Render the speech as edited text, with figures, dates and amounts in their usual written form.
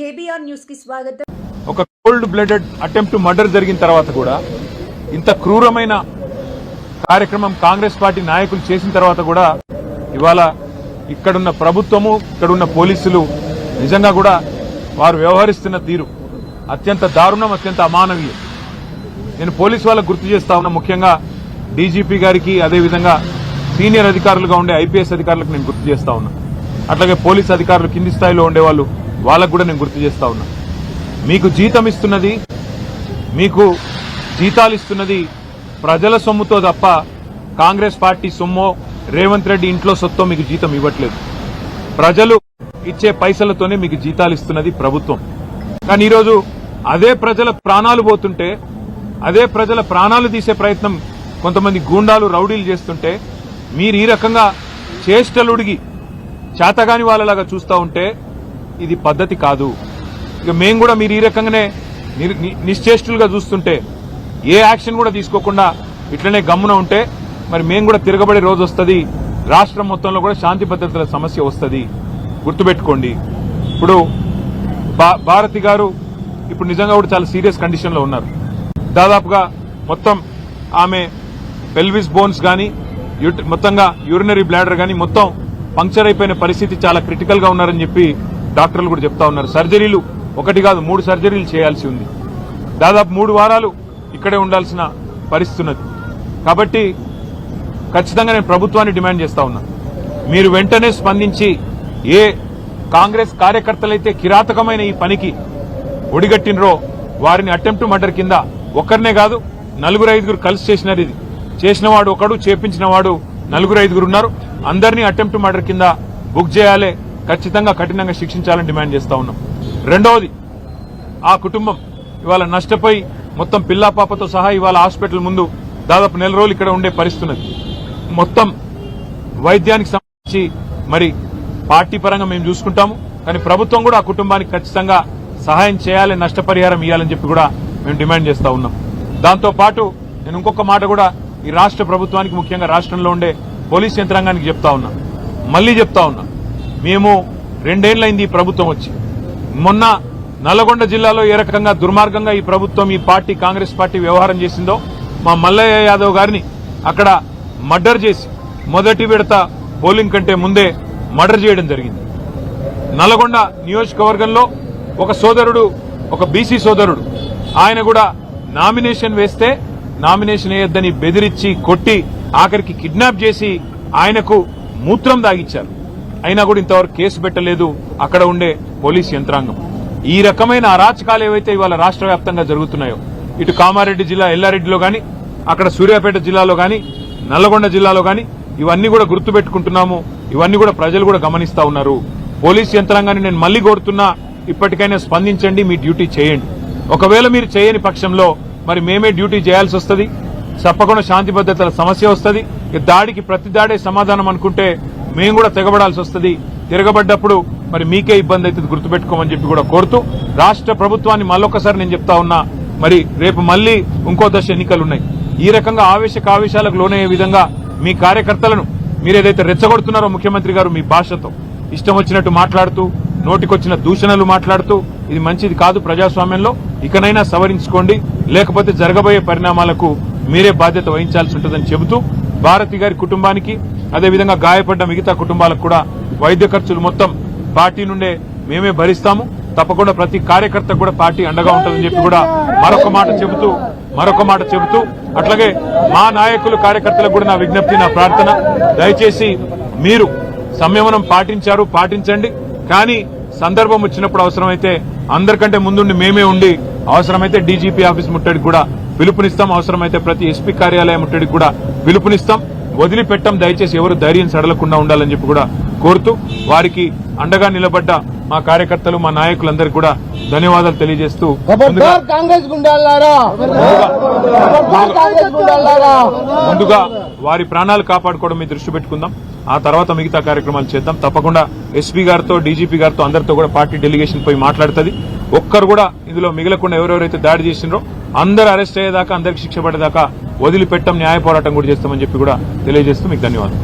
KBR news కి స్వాగతం. ఒక కోల్డ్ బ్లడెడ్ అటెంప్ట్ మర్డర్ జరిగిన తర్వాత కూడా ఇంత క్రూరమైన కార్యక్రమం కాంగ్రెస్ పార్టీ నాయకులు చేసిన తర్వాత కూడా ఇవాళ ఇక్కడున్న ప్రభుత్వము ఇక్కడున్న పోలీసులు నిజంగా కూడా వారు వ్యవహరిస్తున్న తీరు అత్యంత దారుణం, అత్యంత అమానవీయం. నేను పోలీసు వాళ్ళకు గుర్తు చేస్తా ఉన్నా, ముఖ్యంగా డీజీపీ గారికి అదేవిధంగా సీనియర్ అధికారులుగా ఉండే ఐపీఎస్ అధికారులకు నేను గుర్తు చేస్తా ఉన్నా. అట్లాగే పోలీసు అధికారులు కింది స్థాయిలో ఉండేవాళ్ళు వాళ్ళకు కూడా నేను గుర్తు చేస్తా ఉన్నా. మీకు జీతం ఇస్తున్నది, మీకు జీతాలు ఇస్తున్నది ప్రజల సొమ్ముతో తప్ప కాంగ్రెస్ పార్టీ సొమ్మో రేవంత్ రెడ్డి ఇంట్లో సొత్తో మీకు జీతం ఇవ్వట్లేదు. ప్రజలు ఇచ్చే పైసలతోనే మీకు జీతాలు ఇస్తున్నది ప్రభుత్వం. కానీ ఈరోజు అదే ప్రజల ప్రాణాలు పోతుంటే, అదే ప్రజల ప్రాణాలు తీసే ప్రయత్నం కొంతమంది గూండాలు రౌడీలు చేస్తుంటే మీరు ఈ రకంగా చేష్టలుడిగి చేతగాని వాళ్ళలాగా చూస్తూ ఉంటే ఇది పద్ధతి కాదు. ఇక మేము కూడా మీరు ఈ రకంగానే నిశ్చేష్టులుగా చూస్తుంటే, ఏ యాక్షన్ కూడా తీసుకోకుండా ఇట్లనే గమ్మున ఉంటే మరి మేము కూడా తిరగబడే రోజు వస్తుంది. రాష్ట్రం మొత్తంలో కూడా శాంతి భద్రతల సమస్య వస్తుంది. గుర్తుపెట్టుకోండి. ఇప్పుడు భారతి గారు ఇప్పుడు నిజంగా కూడా చాలా సీరియస్ కండిషన్ లో ఉన్నారు. దాదాపుగా మొత్తం ఆమె పెల్విస్ బోన్స్ గానీ మొత్తంగా యూరినరీ బ్లాడర్ గానీ మొత్తం పంక్చర్ అయిపోయిన పరిస్థితి, చాలా క్రిటికల్ గా ఉన్నారని చెప్పి డాక్టర్లు కూడా చెప్తా ఉన్నారు. సర్జరీలు ఒకటి కాదు 3 సర్జరీలు చేయాల్సి ఉంది. దాదాపు 3 వారాలు ఇక్కడే ఉండాల్సిన పరిస్థితి ఉన్నది. కాబట్టి ఖచ్చితంగా నేను ప్రభుత్వాన్ని డిమాండ్ చేస్తా ఉన్నా, మీరు వెంటనే స్పందించి ఏ కాంగ్రెస్ కార్యకర్తలైతే కిరాతకమైన ఈ పనికి ఒడిగట్టినరో వారిని అటెంప్ట్ మర్డర్ కింద ఒక్కరినే కాదు 4-5 కలిసి చేసినారు. ఇది చేసినవాడు ఒకడు, చేపించిన వాడు 4-5 ఉన్నారు. అందరినీ అటెంప్ట్ మర్డర్ కింద బుక్ చేయాలి, ఖచ్చితంగా కఠినంగా శిక్షించాలని డిమాండ్ చేస్తా ఉన్నాం. రెండవది, ఆ కుటుంబం ఇవాళ నష్టపోయి మొత్తం పిల్లా పాపతో సహా ఇవాళ హాస్పిటల్ ముందు దాదాపు 4 రోజులు ఇక్కడ ఉండే పరిస్థితున్నది. మొత్తం వైద్యానికి సంబంధించి మరి పార్టీ పరంగా మేము చూసుకుంటాము, కానీ ప్రభుత్వం కూడా ఆ కుటుంబానికి ఖచ్చితంగా సహాయం చేయాలి, నష్టపరిహారం ఇవ్వాలని చెప్పి కూడా మేము డిమాండ్ చేస్తా ఉన్నాం. దాంతో పాటు నేను ఇంకొక మాట కూడా ఈ రాష్ట్ర ప్రభుత్వానికి, ముఖ్యంగా రాష్ట్రంలో ఉండే పోలీస్ యంత్రాంగానికి చెప్తా ఉన్నా, మళ్లీ చెప్తా ఉన్నా, మేము 2 ఏళ్లైంది ఈ ప్రభుత్వం వచ్చి. మొన్న నల్లగొండ జిల్లాలో ఏ రకంగా దుర్మార్గంగా ఈ ప్రభుత్వం, ఈ పార్టీ కాంగ్రెస్ పార్టీ వ్యవహారం చేసిందో, మా మల్లయ్య యాదవ్ గారిని అక్కడ మర్డర్ చేసి మొదటి విడత పోలింగ్ కంటే ముందే మర్డర్ చేయడం జరిగింది. నల్లగొండ నియోజకవర్గంలో ఒక సోదరుడు, ఒక బీసీ సోదరుడు, ఆయన కూడా నామినేషన్ వేస్తే నామినేషన్ వేయొద్దని బెదిరించి కొట్టి ఆఖరికి కిడ్నాప్ చేసి ఆయనకు మూత్రం దాగిచ్చారు. అయినా కూడా ఇంతవరకు కేసు పెట్టలేదు అక్కడ ఉండే పోలీస్ యంత్రాంగం. ఈ రకమైన అరాచకాలు ఏవైతే ఇవాళ రాష్ట్ర వ్యాప్తంగా జరుగుతున్నాయో, ఇటు కామారెడ్డి జిల్లా ఎల్లారెడ్డిలో గాని, అక్కడ సూర్యాపేట జిల్లాలో గాని, నల్లగొండ జిల్లాలో గాని, ఇవన్నీ కూడా గుర్తుపెట్టుకుంటున్నాము. ఇవన్నీ కూడా ప్రజలు కూడా గమనిస్తా ఉన్నారు. పోలీస్ యంత్రాంగాన్ని నేను మళ్లీ కోరుతున్నా, ఇప్పటికైనా స్పందించండి, మీ డ్యూటీ చేయండి. ఒకవేళ మీరు చేయని పక్షంలో మరి మేమే డ్యూటీ చేయాల్సి వస్తుంది. తప్పకుండా శాంతి భద్రతల సమస్య వస్తుంది. దాడికి ప్రతి దాడే సమాధానం అనుకుంటే మేము కూడా తెగబడాల్సి వస్తుంది. తిరగబడ్డప్పుడు మరి మీకే ఇబ్బంది అవుతుంది, గుర్తుపెట్టుకోమని చెప్పి కూడా కోరుతూ, రాష్ట్ర ప్రభుత్వాన్ని మళ్ళొకసారి నేను చెప్తా ఉన్నా, మరి రేపు మళ్లీ ఇంకో దశ ఎన్నికలు ఉన్నాయి. ఈ రకంగా ఆవేశాలకు లోనయ్యే విధంగా మీ కార్యకర్తలను మీరేదైతే రెచ్చగొడుతున్నారో ముఖ్యమంత్రి గారు మీ భాషతో ఇష్టం వచ్చినట్టు మాట్లాడుతూ, నోటికొచ్చిన దూషణలు మాట్లాడుతూ, ఇది మంచిది కాదు ప్రజాస్వామ్యంలో. ఇకనైనా సవరించుకోండి, లేకపోతే జరగబోయే పరిణామాలకు మీరే బాధ్యత వహించాల్సి ఉంటుందని చెబుతూ, భారతి గారి కుటుంబానికి అదేవిధంగా గాయపడ్డ మిగతా కుటుంబాలకు కూడా వైద్య ఖర్చులు మొత్తం పార్టీ నుండే మేమే భరిస్తాము. తప్పకుండా ప్రతి కార్యకర్త కూడా పార్టీ అండగా ఉంటుందని చెప్పి కూడా మరొక మాట చెబుతూ అట్లాగే మా నాయకులు కార్యకర్తలకు కూడా నా విజ్ఞప్తి, నా ప్రార్థన, దయచేసి మీరు సంయమనం పాటించండి. కానీ సందర్భం వచ్చినప్పుడు అవసరమైతే అందరికంటే ముందుండి మేమే ఉండి అవసరమైతే డీజీపీ ఆఫీస్ ముట్టడికి కూడా పిలుపునిస్తాం. అవసరమైతే ప్రతి ఎస్పీ కార్యాలయం ముట్టడికి కూడా పిలుపునిస్తాం. వదిలిపెట్టం. దయచేసి ఎవరు ధైర్యం సడలకుండా ఉండాలని చెప్పి కూడా కోరుతూ, వారికి అండగా నిలబడ్డ మా కార్యకర్తలు, మా నాయకులందరికీ కూడా ధన్యవాదాలు తెలియజేస్తూ ముందుగా వారి ప్రాణాలు కాపాడుకోవడం మీద దృష్టి పెట్టుకుందాం. ఆ తర్వాత మిగతా కార్యక్రమాలు చేద్దాం. తప్పకుండా ఎస్పీ గారితో, డీజీపీ గారితో అందరితో కూడా పార్టీ డెలిగేషన్ పోయి మాట్లాడుతుంది. ఒక్కరు కూడా ఇందులో మిగలకుండా ఎవరెవరైతే దాడి చేసినారో అందరూ అరెస్ట్ అయ్యేదాకా, అందరికి శిక్ష పడేదాకా వదిలిపెట్టం, న్యాయ పోరాటం కూడా చేస్తామని చెప్పి కూడా తెలియజేస్తూ మీకు ధన్యవాదాలు.